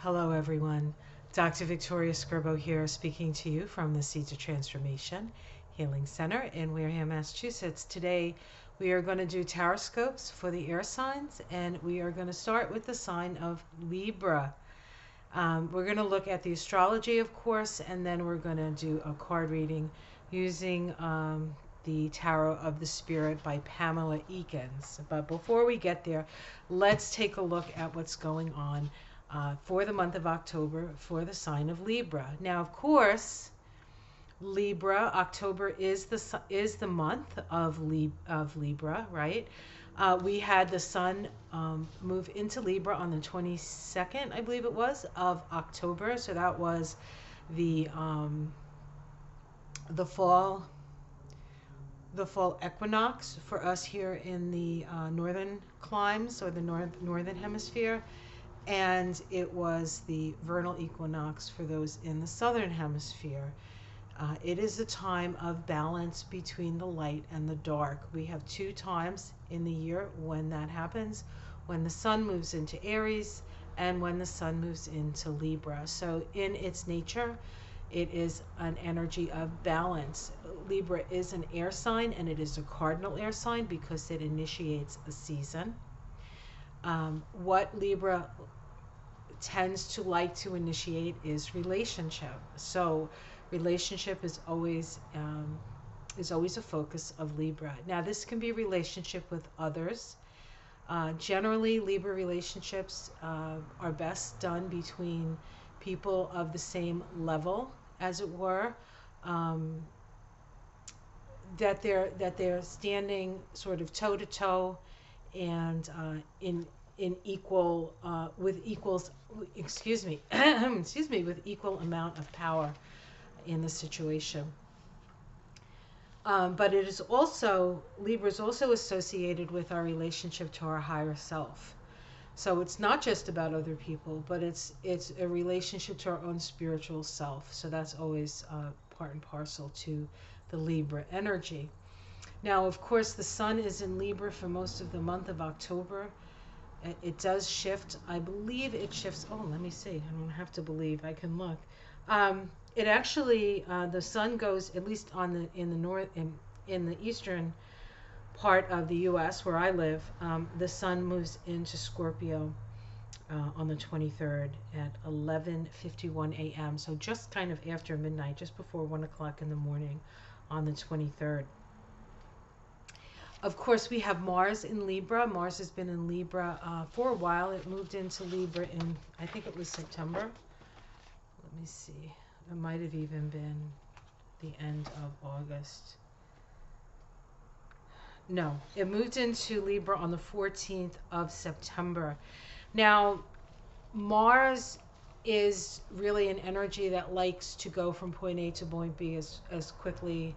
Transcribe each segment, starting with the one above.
Hello everyone, Dr. Victoria Scribo here speaking to you from the Seeds of Transformation Healing Center in Wareham, Massachusetts. Today we are going to do tarot scopes for the air signs, and we are going to start with the sign of Libra. We're going to look at the astrology, of course, and then we're going to do a card reading using the Tarot of the Spirit by Pamela Eakins. But before we get there, let's take a look at what's going on for the month of October for the sign of Libra. Now, of course, Libra, October is the month of Libra, right? We had the sun move into Libra on the 22nd, I believe it was, of October. So that was the fall equinox for us here in the northern climes, or the northern hemisphere, and it was the vernal equinox for those in the southern hemisphere. It is a time of balance between the light and the dark. We have two times in the year when that happens: when the sun moves into Aries and when the sun moves into Libra. So in its nature, it is an energy of balance. Libra is an air sign, and it is a cardinal air sign because it initiates a season. What Libra tends to like to initiate is relationship. So relationship is always a focus of Libra. Now, this can be relationship with others. Generally, Libra relationships are best done between people of the same level, as it were, that they're standing sort of toe to toe and in equal with equals with equal amount of power in the situation. But it is also, Libra is also associated with our relationship to our higher self. So it's not just about other people, but it's a relationship to our own spiritual self. So that's always part and parcel to the Libra energy. Now, of course, the sun is in Libra for most of the month of October. It does shift. I believe it shifts. Oh, let me see. I don't have to believe. I can look. It actually, the sun goes, at least in the eastern part of the U.S. where I live, the sun moves into Scorpio on the 23rd at 11:51 a.m. So just kind of after midnight, just before 1 o'clock in the morning on the 23rd. Of course, we have Mars in Libra. Mars has been in Libra for a while. It moved into Libra in, I think it was September. Let me see. It might have even been the end of August. No, it moved into Libra on the 14th of September. Now, Mars is really an energy that likes to go from point A to point B as quickly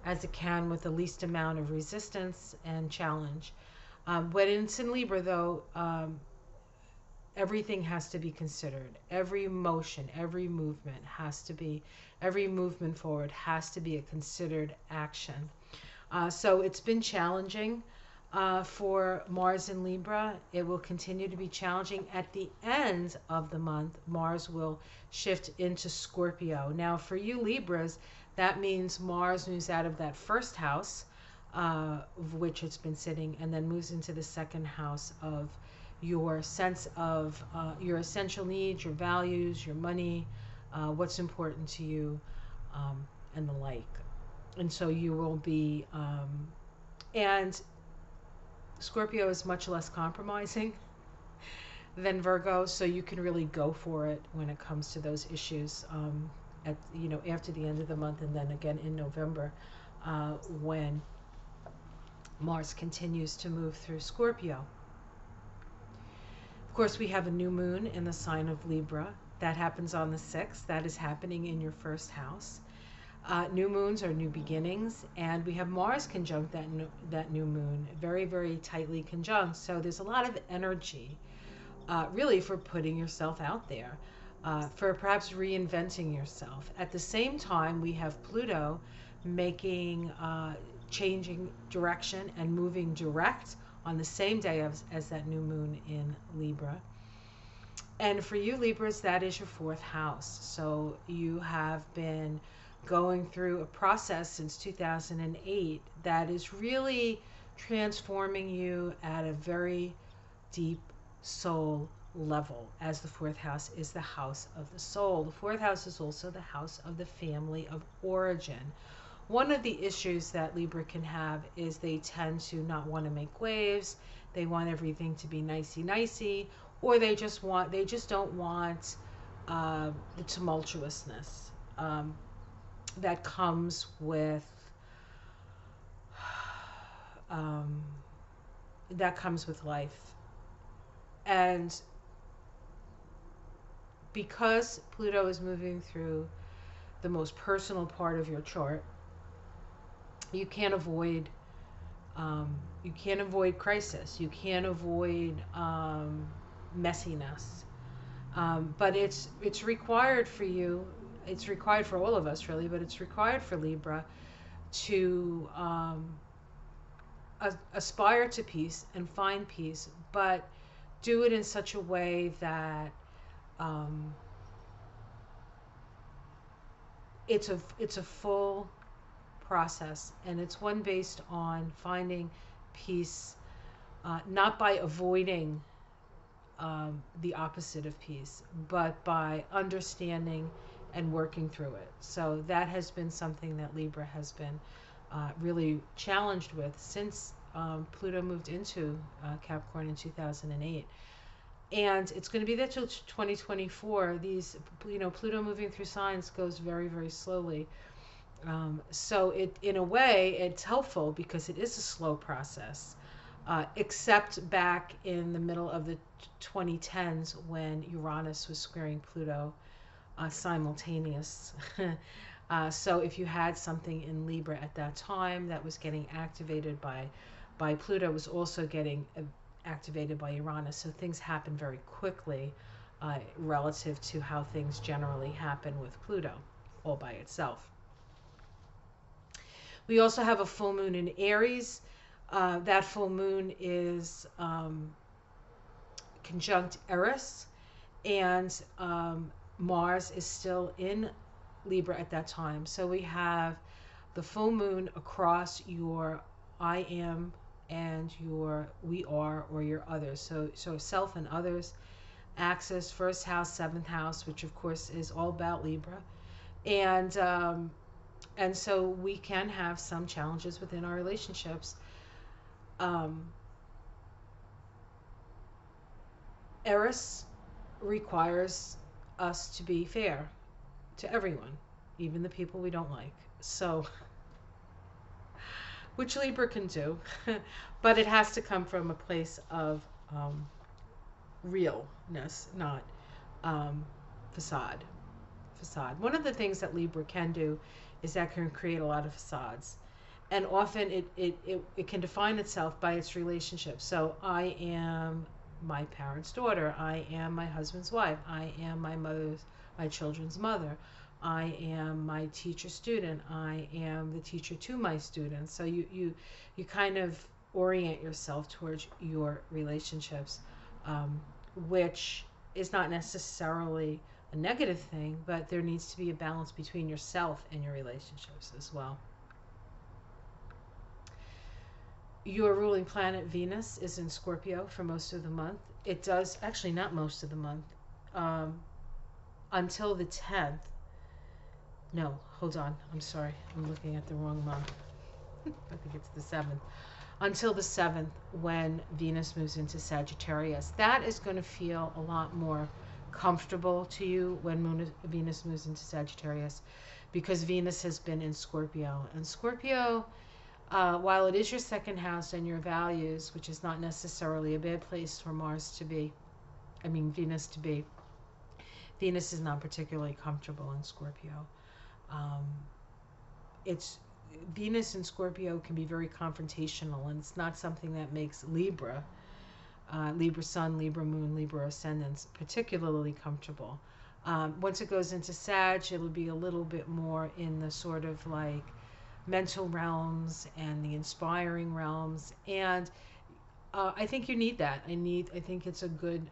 as it can with the least amount of resistance and challenge. When it's in Libra, though, everything has to be considered. Every motion, every movement forward has to be a considered action. So it's been challenging for Mars in Libra. It will continue to be challenging. At the end of the month, Mars will shift into Scorpio. Now, for you Libras, that means Mars moves out of that first house, of which it's been sitting, and then moves into the second house of your sense of your essential needs, your values, your money, what's important to you, and the like. And so you will be, and Scorpio is much less compromising than Virgo, so you can really go for it when it comes to those issues after the end of the month, and then again in November when Mars continues to move through Scorpio. Of course, we have a new moon in the sign of Libra. That happens on the 6th. That is happening in your first house. New moons are new beginnings, and we have Mars conjunct that new moon, very, very tightly conjunct. So there's a lot of energy, really, for putting yourself out there, for perhaps reinventing yourself. At the same time, we have Pluto changing direction and moving direct on the same day as that new moon in Libra. And for you Libras, that is your fourth house. So you have been going through a process since 2008 that is really transforming you at a very deep soul level, as the fourth house is the house of the soul. The fourth house is also the house of the family of origin. One of the issues that Libra can have is they tend to not want to make waves. They want everything to be nicey, or they just don't want the tumultuousness that comes with life. And because Pluto is moving through the most personal part of your chart, you can't avoid crisis. You can't avoid messiness. But it's required for you. It's required for all of us, really, but it's required for Libra to aspire to peace and find peace, but do it in such a way that it's a full process, and it's one based on finding peace, not by avoiding the opposite of peace, but by understanding and working through it. So that has been something that Libra has been really challenged with since Pluto moved into Capricorn in 2008. And it's going to be there till 2024. These, Pluto moving through signs goes very, very slowly. So in a way, it's helpful because it is a slow process, except back in the middle of the 2010s when Uranus was squaring Pluto simultaneous. So if you had something in Libra at that time that was getting activated by Pluto, was also getting activated by Uranus. So things happen very quickly relative to how things generally happen with Pluto all by itself. We also have a full moon in Aries. That full moon is conjunct Eris, and Mars is still in Libra at that time. So we have the full moon across your I am and your we are, or your others. So self and others axis, first house, seventh house, which of course is all about Libra. And so we can have some challenges within our relationships. Eris requires us to be fair to everyone, even the people we don't like. So, which Libra can do, but it has to come from a place of realness, not facade. One of the things that Libra can do is that can create a lot of facades. And often it can define itself by its relationship. So I am my parents' daughter. I am my husband's wife. I am my children's mother. I am my teacher student. I am the teacher to my students. So you kind of orient yourself towards your relationships, which is not necessarily a negative thing, but there needs to be a balance between yourself and your relationships as well. Your ruling planet Venus is in Scorpio for most of the month. It does, actually not most of the month, until the 10th. No, hold on, I'm sorry, I'm looking at the wrong month. I think it's the 7th. Until the 7th, when Venus moves into Sagittarius. That is going to feel a lot more comfortable to you when Venus moves into Sagittarius, because Venus has been in Scorpio. And Scorpio, while it is your second house and your values, which is not necessarily a bad place for Venus to be, Venus is not particularly comfortable in Scorpio. Venus in Scorpio can be very confrontational, and it's not something that makes Libra Sun, Libra Moon, Libra Ascendants particularly comfortable. Once it goes into Sag, it'll be a little bit more in the sort of like mental realms and the inspiring realms. And I think you need that. I think it's a good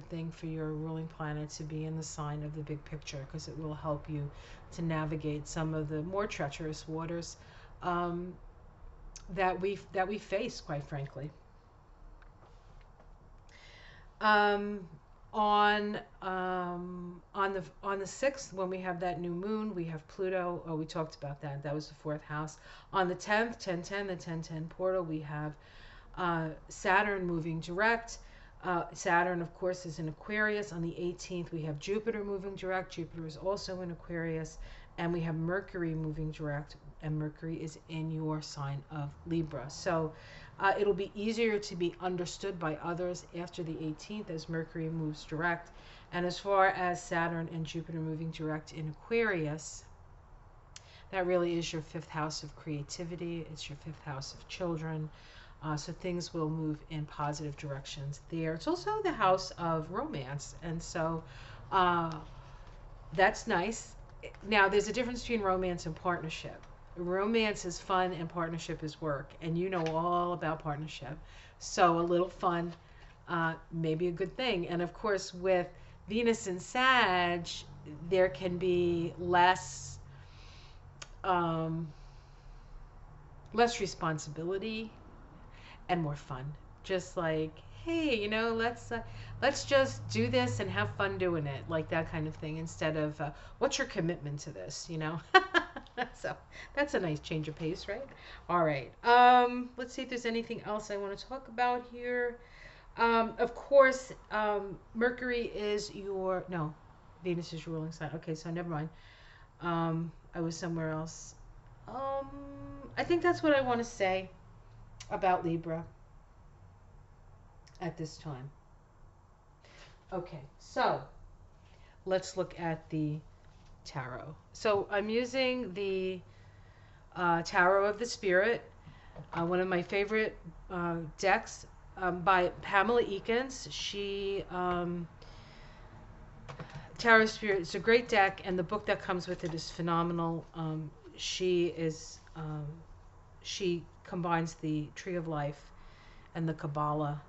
thing for your ruling planet to be in the sign of the big picture, because it will help you to navigate some of the more treacherous waters um, that we face, quite frankly. Um, on the 6th, when we have that new moon, we have Pluto. Oh, we talked about that. That was the 4th house. On the 10th, 1010, the 1010 portal, we have Saturn moving direct. Saturn, of course, is in Aquarius. On the 18th, we have Jupiter moving direct. Jupiter is also in Aquarius. And we have Mercury moving direct. And Mercury is in your sign of Libra. So it'll be easier to be understood by others after the 18th as Mercury moves direct. And as far as Saturn and Jupiter moving direct in Aquarius, that really is your 5th house of creativity. It's your 5th house of children. So things will move in positive directions there. It's also the house of romance. And so that's nice. Now, there's a difference between romance and partnership. Romance is fun and partnership is work. And you know all about partnership. So a little fun may be a good thing. And of course, with Venus and Sag, there can be less responsibility and more fun. Just like, hey, you know, let's just do this and have fun doing it, like that kind of thing, instead of what's your commitment to this, you know? So that's a nice change of pace, right? All right. Let's see if there's anything else I want to talk about here. Of course, Mercury is your, no, Venus is your ruling sign. Okay, so never mind. I was somewhere else. I think that's what I want to say about Libra at this time. Okay, so let's look at the tarot. So I'm using the Tarot of the Spirit, one of my favorite decks by Pamela Eakins. She Tarot of Spirit is a great deck, and the book that comes with it is phenomenal. She combines the Tree of Life and the Kabbalah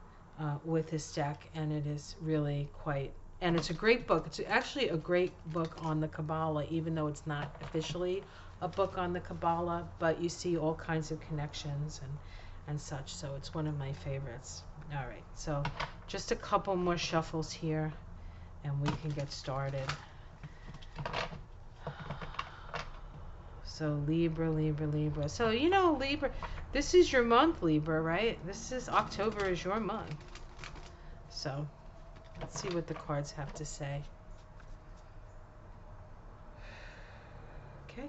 with this deck, and it is really quite, and it's a great book. It's actually a great book on the Kabbalah, even though it's not officially a book on the Kabbalah, but you see all kinds of connections and such, so it's one of my favorites. All right, so just a couple more shuffles here, and we can get started. So Libra, Libra, Libra. So, you know, Libra, this is your month, Libra, right? October is your month. So let's see what the cards have to say. Okay.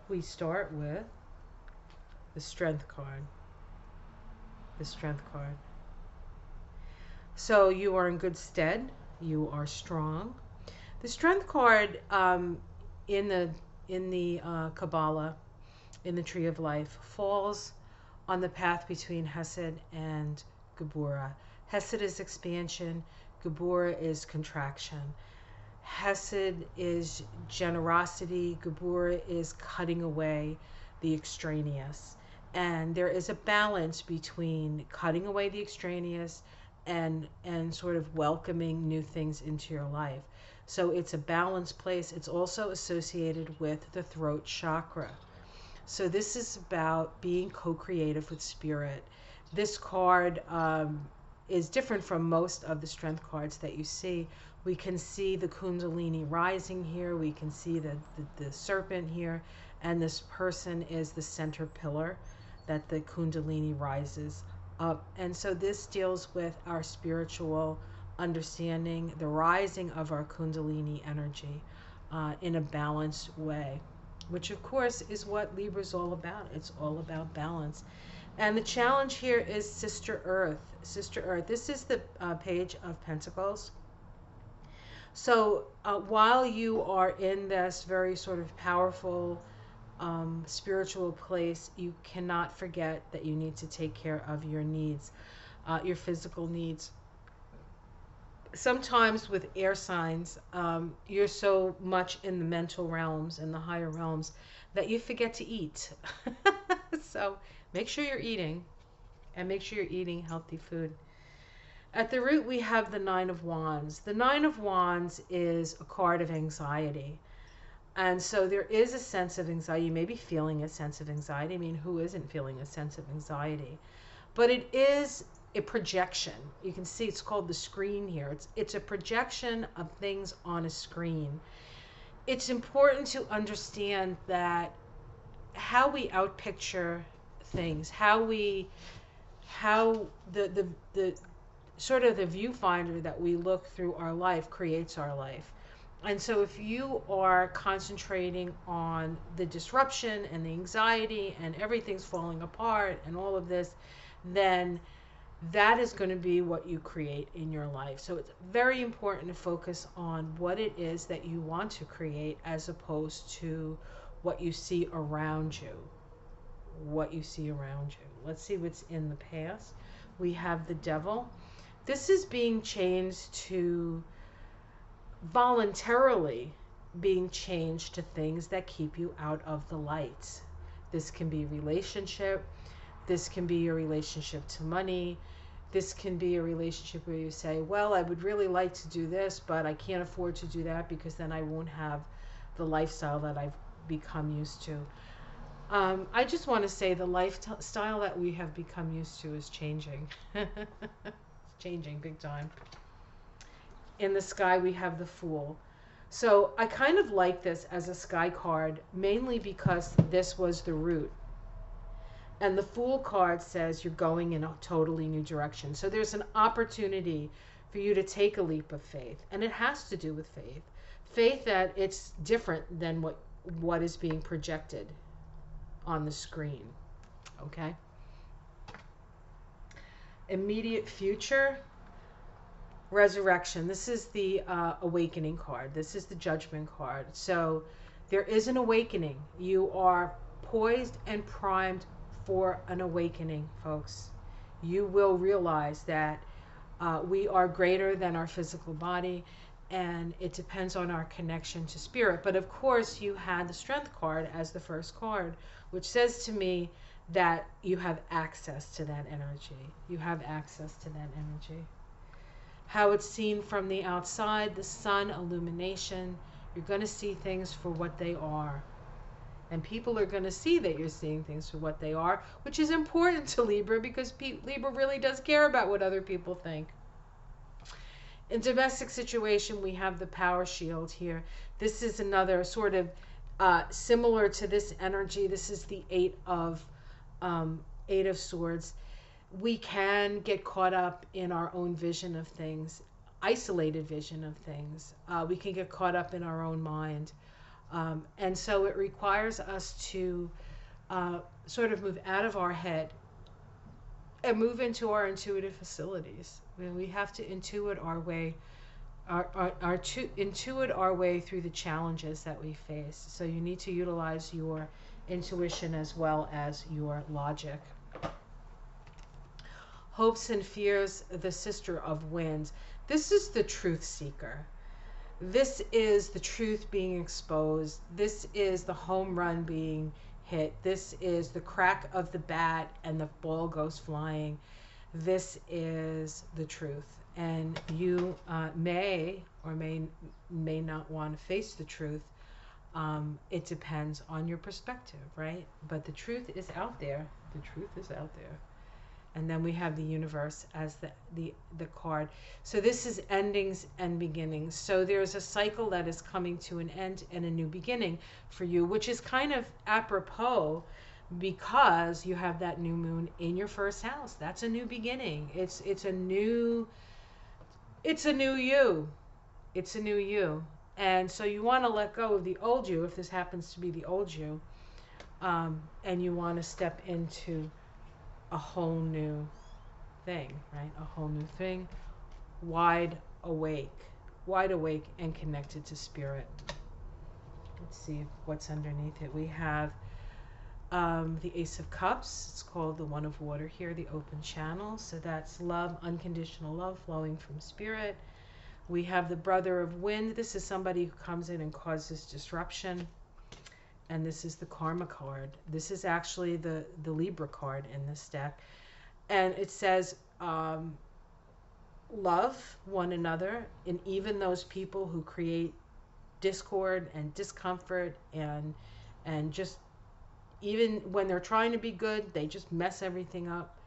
We start with the Strength card. The Strength card. So you are in good stead. You are strong. The Strength card in the Kabbalah, in the Tree of Life, falls on the path between Hesed and Gebura. Hesed is expansion. Gebura is contraction. Hesed is generosity. Gebura is cutting away the extraneous. And there is a balance between cutting away the extraneous and sort of welcoming new things into your life. So it's a balanced place. It's also associated with the throat chakra. So this is about being co-creative with spirit. This card is different from most of the Strength cards that you see. We can see the Kundalini rising here. We can see the serpent here. And this person is the center pillar that the Kundalini rises up. And so this deals with our spiritual understanding, the rising of our Kundalini energy in a balanced way, which of course is what Libra is all about. It's all about balance. And the challenge here is Sister Earth. Sister Earth. This is the Page of Pentacles. So while you are in this very sort of powerful spiritual place, you cannot forget that you need to take care of your needs, your physical needs. sometimes with air signs, you're so much in the mental realms and the higher realms that you forget to eat. So make sure you're eating, and make sure you're eating healthy food. At the root, we have the Nine of Wands. The Nine of Wands is a card of anxiety. And so there is a sense of anxiety. You may be feeling a sense of anxiety. I mean, who isn't feeling a sense of anxiety? But it is a projection. You can see it's called the screen here. It's a projection of things on a screen. It's important to understand that how we outpicture things, how the sort of the viewfinder that we look through our life creates our life. And so if you are concentrating on the disruption and the anxiety and everything's falling apart and all of this, then that is going to be what you create in your life. So it's very important to focus on what it is that you want to create as opposed to what you see around you. What you see around you. Let's see what's in the past. We have the Devil. This is being changed to voluntarily being changed to things that keep you out of the light. This can be relationship. This can be a relationship to money. This can be a relationship where you say, well, I would really like to do this, but I can't afford to do that because then I won't have the lifestyle that I've become used to. I just want to say the lifestyle that we have become used to is changing. It's changing big time. In the sky, we have the Fool. So I kind of like this as a sky card, mainly because this was the root. And the Fool card says you're going in a totally new direction. So there's an opportunity for you to take a leap of faith. And it has to do with faith. Faith that it's different than what is being projected on the screen. Okay? Immediate future, Resurrection. This is the awakening card. This is the Judgment card. So there is an awakening. You are poised and primed for an awakening, folks. You will realize that we are greater than our physical body, and it depends on our connection to spirit. But of course, you had the Strength card as the first card, which says to me that you have access to that energy. You have access to that energy. How it's seen from the outside, the sun, illumination. You're going to see things for what they are. And people are going to see that you're seeing things for what they are, which is important to Libra because Libra really does care about what other people think. In domestic situation, we have the Power Shield here. This is another sort of similar to this energy. This is the Eight of Swords. We can get caught up in our own vision of things, isolated vision of things. We can get caught up in our own mind. And so it requires us to sort of move out of our head and move into our intuitive facilities. I mean, we have to intuit our way, intuit our way through the challenges that we face. So you need to utilize your intuition as well as your logic. Hopes and Fears, the Sister of Winds. This is the truth seeker. This is the truth being exposed. This is the home run being hit. This is the crack of the bat and the ball goes flying. This is the truth. And you may or may not want to face the truth. It depends on your perspective, right? But the truth is out there. The truth is out there. And then we have the Universe as the card. So this is endings and beginnings. So there's a cycle that is coming to an end and a new beginning for you, which is kind of apropos because you have that new moon in your first house. That's a new beginning. It's a new you. It's a new you. And so you want to let go of the old you, if this happens to be the old you, and you want to step into a whole new thing, right? A whole new thing, wide awake and connected to spirit. Let's see what's underneath it. We have the Ace of Cups. It's called the One of Water here, the open channel. So that's love, unconditional love flowing from spirit. We have the Brother of Wind. This is somebody who comes in and causes disruption. And this is the Karma card. This is actually the Libra card in this deck. And it says, love one another, and even those people who create discord and discomfort and just, even when they're trying to be good, they just mess everything up.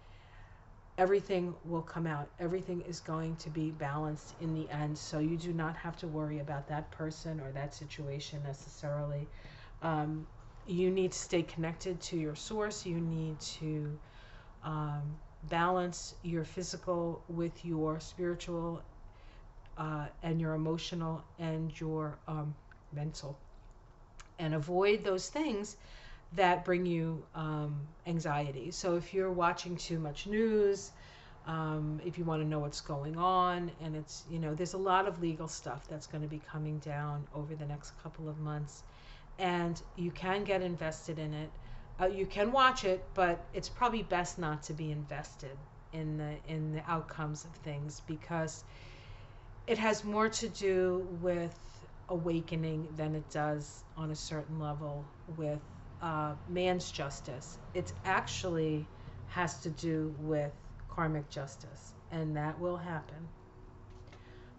Everything will come out. Everything is going to be balanced in the end. So you do not have to worry about that person or that situation necessarily. You need to stay connected to your source. You need to balance your physical with your spiritual and your emotional and your mental. And avoid those things that bring you anxiety. So if you're watching too much news, if you want to know what's going on, and it's, there's a lot of legal stuff that's going to be coming down over the next couple of months, and you can get invested in it. You can watch it, but it's probably best not to be invested in the outcomes of things, because it has more to do with awakening than it does on a certain level with man's justice. It actually has to do with karmic justice, and that will happen.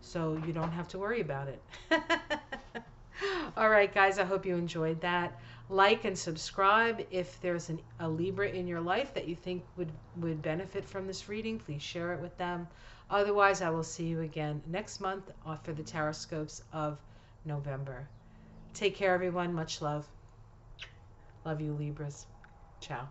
So you don't have to worry about it. All right, guys, I hope you enjoyed that. Like and subscribe. If there's a Libra in your life that you think would benefit from this reading, please share it with them. Otherwise, I will see you again next month for the Taroscopes of November. Take care, everyone. Much love. Love you, Libras. Ciao.